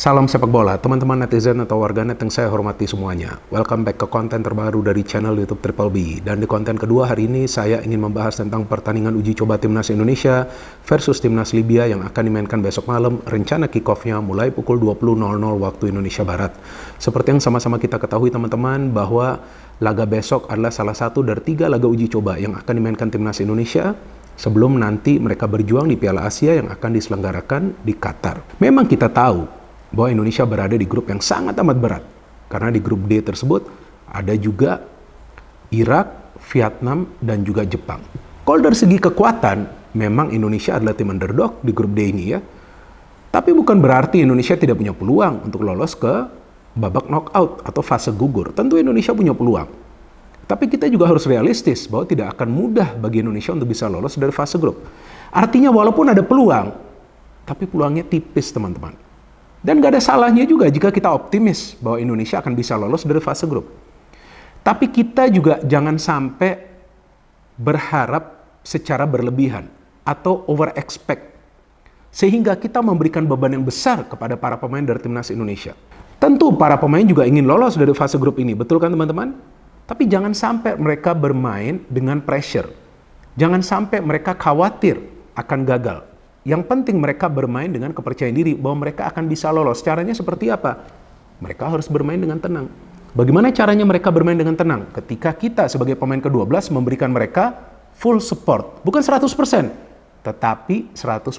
Salam sepak bola, teman-teman netizen atau warganet yang saya hormati semuanya. Welcome back ke konten terbaru dari channel YouTube Triple B. Dan di konten kedua hari ini saya ingin membahas tentang pertandingan uji coba Timnas Indonesia versus Timnas Libya yang akan dimainkan besok malam. Rencana kick-off-nya mulai pukul 20.00 waktu Indonesia Barat. Seperti yang sama-sama kita ketahui teman-teman bahwa laga besok adalah salah satu dari 3 laga uji coba yang akan dimainkan Timnas Indonesia sebelum nanti mereka berjuang di Piala Asia yang akan diselenggarakan di Qatar. Memang kita tahu bahwa Indonesia berada di grup yang sangat amat berat. Karena di grup D tersebut ada juga Irak, Vietnam, dan juga Jepang. Kalau dari segi kekuatan, memang Indonesia adalah tim underdog di grup D ini ya. Tapi bukan berarti Indonesia tidak punya peluang untuk lolos ke babak knockout atau fase gugur. Tentu Indonesia punya peluang. Tapi kita juga harus realistis bahwa tidak akan mudah bagi Indonesia untuk bisa lolos dari fase grup. Artinya walaupun ada peluang, tapi peluangnya tipis teman-teman. Dan gak ada salahnya juga jika kita optimis bahwa Indonesia akan bisa lolos dari fase grup. Tapi kita juga jangan sampai berharap secara berlebihan atau over expect. Sehingga kita memberikan beban yang besar kepada para pemain dari Timnas Indonesia. Tentu para pemain juga ingin lolos dari fase grup ini, betul kan teman-teman? Tapi jangan sampai mereka bermain dengan pressure. Jangan sampai mereka khawatir akan gagal. Yang penting mereka bermain dengan kepercayaan diri bahwa mereka akan bisa lolos. Caranya seperti apa? Mereka harus bermain dengan tenang. Bagaimana caranya mereka bermain dengan tenang? Ketika kita sebagai pemain ke-12 memberikan mereka full support. Bukan 100%, tetapi 110%.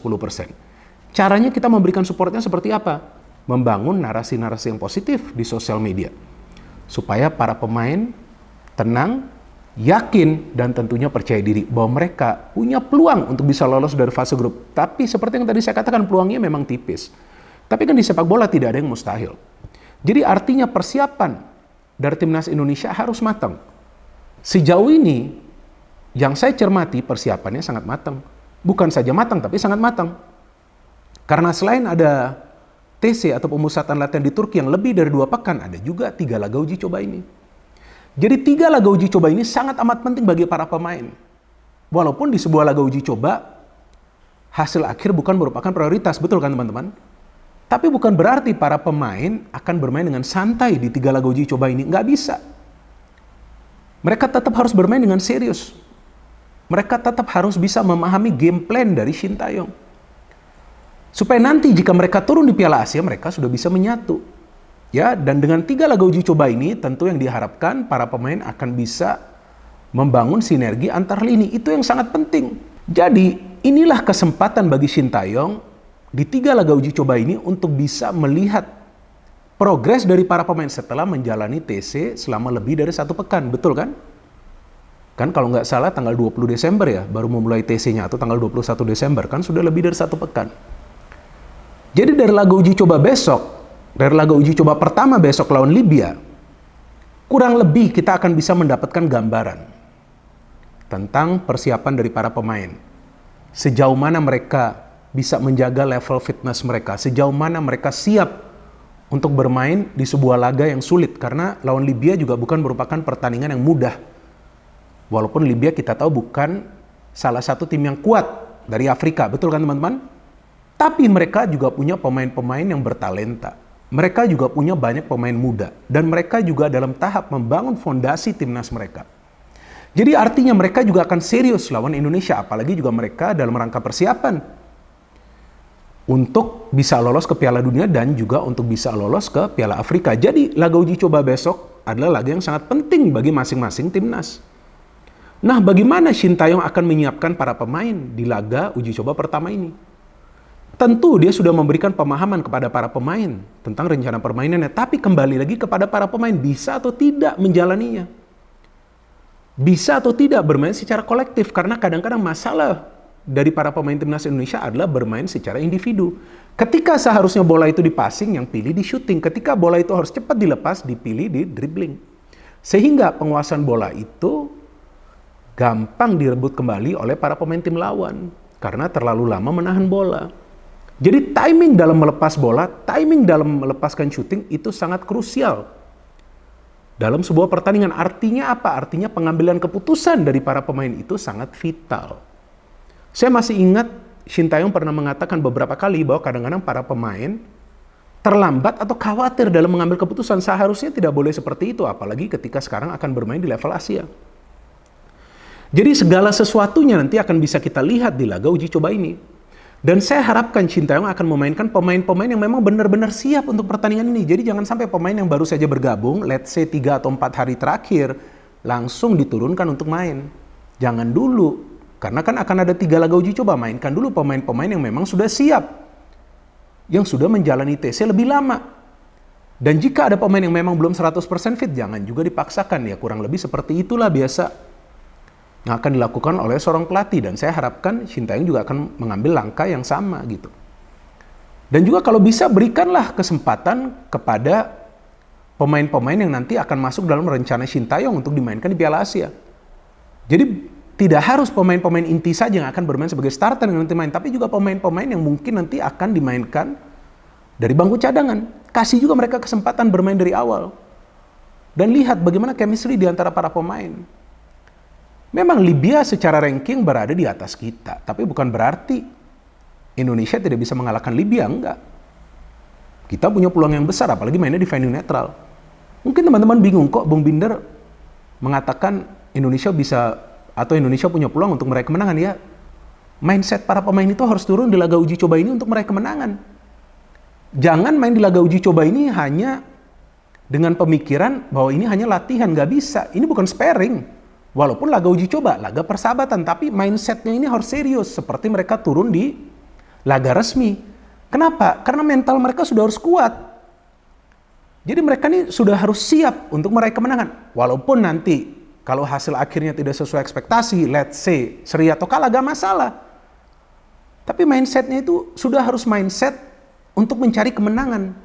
Caranya kita memberikan supportnya seperti apa? Membangun narasi-narasi yang positif di sosial media. Supaya para pemain tenang, yakin, dan tentunya percaya diri bahwa mereka punya peluang untuk bisa lolos dari fase grup. Tapi seperti yang tadi saya katakan, peluangnya memang tipis. Tapi kan di sepak bola tidak ada yang mustahil. Jadi artinya persiapan dari Timnas Indonesia harus matang. Sejauh ini, yang saya cermati persiapannya sangat matang. Bukan saja matang, tapi sangat matang. Karena selain ada TC atau pemusatan latihan di Turki yang lebih dari 2 pekan, ada juga 3 laga uji coba ini. Jadi 3 laga uji coba ini sangat amat penting bagi para pemain. Walaupun di sebuah laga uji coba, hasil akhir bukan merupakan prioritas, betul kan teman-teman? Tapi bukan berarti para pemain akan bermain dengan santai di 3 laga uji coba ini. Nggak bisa. Mereka tetap harus bermain dengan serius. Mereka tetap harus bisa memahami game plan dari Shin Tae-yong. Supaya nanti jika mereka turun di Piala Asia, mereka sudah bisa menyatu. Ya, dan dengan 3 laga uji coba ini tentu yang diharapkan para pemain akan bisa membangun sinergi antar lini. Itu yang sangat penting. Jadi inilah kesempatan bagi Shin Tae-yong di 3 laga uji coba ini untuk bisa melihat progres dari para pemain setelah menjalani TC selama lebih dari 1 pekan. Betul kan? Kan kalau nggak salah tanggal 20 Desember ya baru memulai TC-nya atau tanggal 21 Desember kan sudah lebih dari 1 pekan. Jadi dari laga uji coba besok, dari laga uji coba pertama besok lawan Libya, kurang lebih kita akan bisa mendapatkan gambaran tentang persiapan dari para pemain. Sejauh mana mereka bisa menjaga level fitness mereka, sejauh mana mereka siap untuk bermain di sebuah laga yang sulit. Karena lawan Libya juga bukan merupakan pertandingan yang mudah. Walaupun Libya kita tahu bukan salah satu tim yang kuat dari Afrika, betul kan teman-teman? Tapi mereka juga punya pemain-pemain yang bertalenta. Mereka juga punya banyak pemain muda. Dan mereka juga dalam tahap membangun fondasi timnas mereka. Jadi artinya mereka juga akan serius lawan Indonesia. Apalagi juga mereka dalam rangka persiapan. Untuk bisa lolos ke Piala Dunia dan juga untuk bisa lolos ke Piala Afrika. Jadi laga uji coba besok adalah laga yang sangat penting bagi masing-masing timnas. Nah, bagaimana Shin Tae-yong akan menyiapkan para pemain di laga uji coba pertama ini? Tentu dia sudah memberikan pemahaman kepada para pemain tentang rencana permainannya. Tapi kembali lagi kepada para pemain, bisa atau tidak menjalaninya. Bisa atau tidak bermain secara kolektif. Karena kadang-kadang masalah dari para pemain Timnas Indonesia adalah bermain secara individu. Ketika seharusnya bola itu dipassing, yang pilih di shooting. Ketika bola itu harus cepat dilepas, dipilih di dribbling. Sehingga penguasaan bola itu gampang direbut kembali oleh para pemain tim lawan. Karena terlalu lama menahan bola. Jadi timing dalam melepas bola, timing dalam melepaskan shooting itu sangat krusial. Dalam sebuah pertandingan artinya apa? Artinya pengambilan keputusan dari para pemain itu sangat vital. Saya masih ingat Shin Tae-yong pernah mengatakan beberapa kali bahwa kadang-kadang para pemain terlambat atau khawatir dalam mengambil keputusan. Seharusnya tidak boleh seperti itu, apalagi ketika sekarang akan bermain di level Asia. Jadi segala sesuatunya nanti akan bisa kita lihat di laga uji coba ini. Dan saya harapkan Sintayong akan memainkan pemain-pemain yang memang benar-benar siap untuk pertandingan ini. Jadi jangan sampai pemain yang baru saja bergabung, let's say 3 atau 4 hari terakhir, langsung diturunkan untuk main. Jangan dulu, karena kan akan ada 3 laga uji coba. Mainkan dulu pemain-pemain yang memang sudah siap, yang sudah menjalani TC lebih lama. Dan jika ada pemain yang memang belum 100% fit, jangan juga dipaksakan. Ya kurang lebih seperti itulah biasa yang akan dilakukan oleh seorang pelatih. Dan saya harapkan Sintayong juga akan mengambil langkah yang sama gitu. Dan juga kalau bisa berikanlah kesempatan kepada pemain-pemain yang nanti akan masuk dalam rencana Sintayong untuk dimainkan di Piala Asia. Jadi tidak harus pemain-pemain inti saja yang akan bermain sebagai starter yang nanti main, tapi juga pemain-pemain yang mungkin nanti akan dimainkan dari bangku cadangan. Kasih juga mereka kesempatan bermain dari awal. Dan lihat bagaimana chemistry di antara para pemain. Memang Libya secara ranking berada di atas kita, tapi bukan berarti Indonesia tidak bisa mengalahkan Libya, enggak. Kita punya peluang yang besar, apalagi mainnya di venue netral. Mungkin teman-teman bingung kok Bung Binder mengatakan Indonesia bisa atau Indonesia punya peluang untuk meraih kemenangan. Ya, mindset para pemain itu harus turun di laga uji coba ini untuk meraih kemenangan. Jangan main di laga uji coba ini hanya dengan pemikiran bahwa ini hanya latihan, nggak bisa. Ini bukan sparring. Walaupun laga uji coba, laga persahabatan, tapi mindsetnya ini harus serius seperti mereka turun di laga resmi. Kenapa? Karena mental mereka sudah harus kuat. Jadi mereka ini sudah harus siap untuk meraih kemenangan. Walaupun nanti kalau hasil akhirnya tidak sesuai ekspektasi, let's say seri atau kalah, gak masalah. Tapi mindsetnya itu sudah harus mindset untuk mencari kemenangan.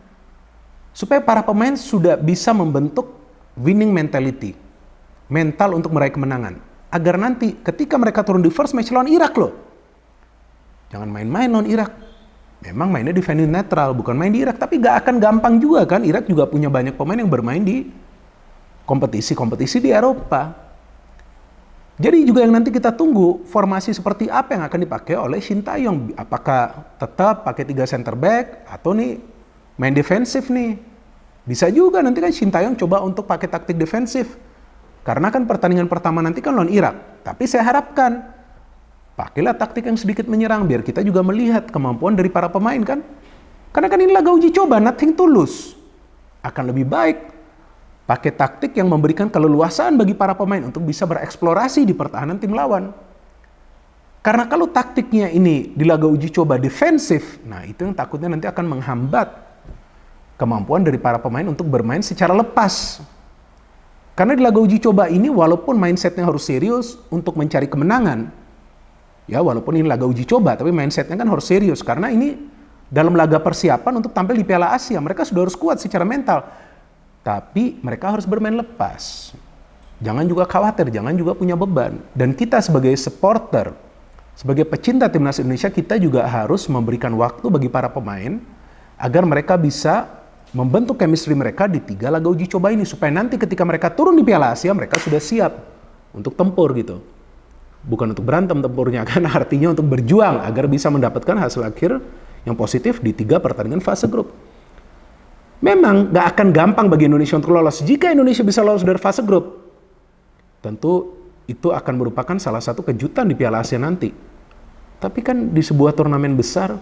Supaya para pemain sudah bisa membentuk winning mentality. Mental untuk meraih kemenangan. Agar nanti ketika mereka turun di first match lawan Irak loh. Jangan main-main lawan Irak. Memang mainnya di venue netral, bukan main di Irak. Tapi gak akan gampang juga kan. Irak juga punya banyak pemain yang bermain di kompetisi-kompetisi di Eropa. Jadi juga yang nanti kita tunggu formasi seperti apa yang akan dipakai oleh Sintayong. Apakah tetap pakai 3 center back atau nih main defensif nih. Bisa juga nanti kan Sintayong coba untuk pakai taktik defensif. Karena kan pertandingan pertama nanti kan lawan Irak. Tapi saya harapkan pakailah taktik yang sedikit menyerang biar kita juga melihat kemampuan dari para pemain kan. Karena kan ini laga uji coba, nothing to lose. Akan lebih baik pakai taktik yang memberikan keleluasaan bagi para pemain untuk bisa bereksplorasi di pertahanan tim lawan. Karena kalau taktiknya ini di laga uji coba defensif, nah itu yang takutnya nanti akan menghambat kemampuan dari para pemain untuk bermain secara lepas. Karena di laga uji coba ini walaupun mindsetnya harus serius untuk mencari kemenangan, ya walaupun ini laga uji coba, tapi mindsetnya kan harus serius. Karena ini dalam laga persiapan untuk tampil di Piala Asia, mereka sudah harus kuat secara mental. Tapi mereka harus bermain lepas. Jangan juga khawatir, jangan juga punya beban. Dan kita sebagai supporter, sebagai pecinta timnas Indonesia, kita juga harus memberikan waktu bagi para pemain agar mereka bisa membentuk chemistry mereka di 3 laga uji coba ini. Supaya nanti ketika mereka turun di Piala Asia, mereka sudah siap untuk tempur gitu. Bukan untuk berantem tempurnya, kan artinya untuk berjuang agar bisa mendapatkan hasil akhir yang positif di 3 pertandingan fase grup. Memang gak akan gampang bagi Indonesia untuk lolos. Jika Indonesia bisa lolos dari fase grup, tentu itu akan merupakan salah satu kejutan di Piala Asia nanti. Tapi kan di sebuah turnamen besar,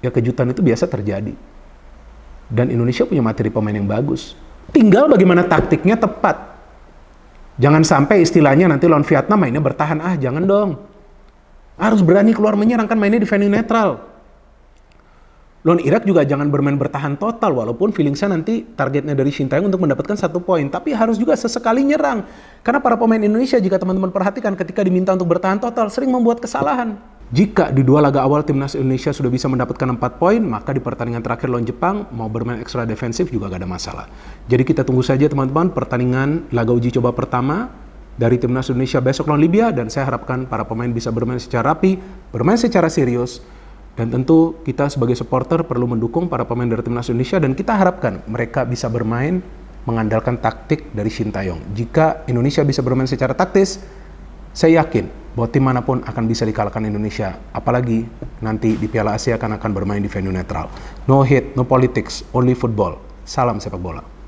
ya kejutan itu biasa terjadi. Dan Indonesia punya materi pemain yang bagus. Tinggal bagaimana taktiknya tepat. Jangan sampai istilahnya nanti lawan Vietnam mainnya bertahan. Jangan dong. Harus berani keluar menyerang, kan mainnya di venue netral. Lawan Irak juga jangan bermain bertahan total, walaupun feeling saya nanti targetnya dari Sintayong untuk mendapatkan 1 poin. Tapi harus juga sesekali nyerang. Karena para pemain Indonesia, jika teman-teman perhatikan, ketika diminta untuk bertahan total, sering membuat kesalahan. Jika di 2 laga awal timnas Indonesia sudah bisa mendapatkan 4 poin, maka di pertandingan terakhir lawan Jepang, mau bermain ekstra defensif juga gak ada masalah. Jadi kita tunggu saja teman-teman pertandingan laga uji coba pertama dari timnas Indonesia besok lawan Libya, dan saya harapkan para pemain bisa bermain secara rapi, bermain secara serius. Dan tentu kita sebagai supporter perlu mendukung para pemain dari timnas Indonesia, dan kita harapkan mereka bisa bermain mengandalkan taktik dari Sintayong. Jika Indonesia bisa bermain secara taktis, saya yakin bahwa tim manapun akan bisa dikalahkan Indonesia, apalagi nanti di Piala Asia akan bermain di venue netral. No hate, no politics, only football. Salam sepak bola.